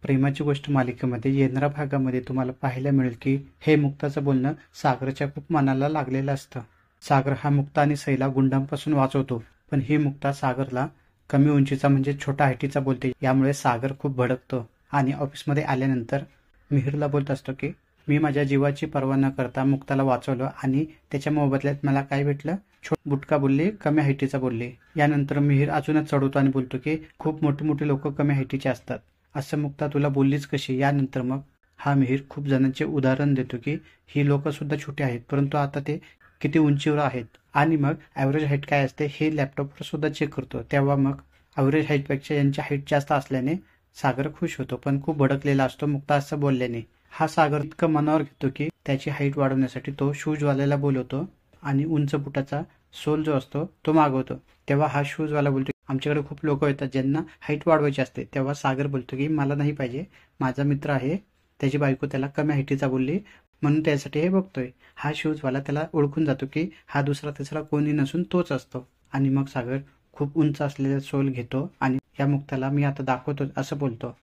प्रेमाची गोष्ट मालिकेमध्ये येणाऱ्या भागामध्ये तुम्हाला पाहायला मिळेल की हे मुक्ताचं बोलणं सागरच्या खूप मनाला लागलेलं असतं. सागर हा मुक्ता आणि सईला गुंडांपासून वाचवतो, पण ही मुक्ता सागरला कमी उंचीचा म्हणजे छोटा हाईटीचा बोलते. यामुळे सागर खूप भडकतो आणि ऑफिसमध्ये आल्यानंतर मिहिरला बोलत असतो की मी माझ्या जीवाची पर्वा न करता मुक्ताला वाचवलं आणि त्याच्या मोबदल्यात मला काय भेटलं? बुटका बोलले, कमी हाईटीचा बोलले. यानंतर मिहिर अजूनच चढवतो आणि बोलतो की खूप मोठी मोठी लोक कमी हाईटीचे असतात. असं मुक्ता तुला बोललीच कशी? यानंतर मग हा मिहिर खूप जणांचे उदाहरण देतो की ही लोक सुद्धा छोटी आहेत, परंतु आता ते किती उंचीवर आहेत. आणि मग ॲव्हरेज हाईट काय असते हे लॅपटॉपवर सुद्धा चेक करतो. तेव्हा मग ॲव्हरेज हाईटपेक्षा यांची हाईट जास्त असल्याने सागर खुश होतो, पण खूप भडकलेला असतो मुक्ता असं बोलल्याने. हा सागर इतकं मनावर घेतो की त्याची हाईट वाढवण्यासाठी तो शूजवाल्याला बोलवतो आणि उंच बुटाचा सोल जो असतो तो मागवतो. तेव्हा हा शूजवाला बोलतो आमच्याकडे खूप लोक येतात ज्यांना हाईट वाढवायची असते. तेव्हा सागर बोलतो की मला नाही पाहिजे, माझा मित्र आहे, त्याची बायको त्याला कमी हाईटीचा बोलली म्हणून त्यासाठी हे बघतोय. हा शूजवाला त्याला ओळखून जातो की हा दुसरा तिसरा कोणी नसून तोच असतो. आणि मग सागर खूप उंच असलेला सोल घेतो आणि या मुक्ताला मी आता दाखवतो असं बोलतो.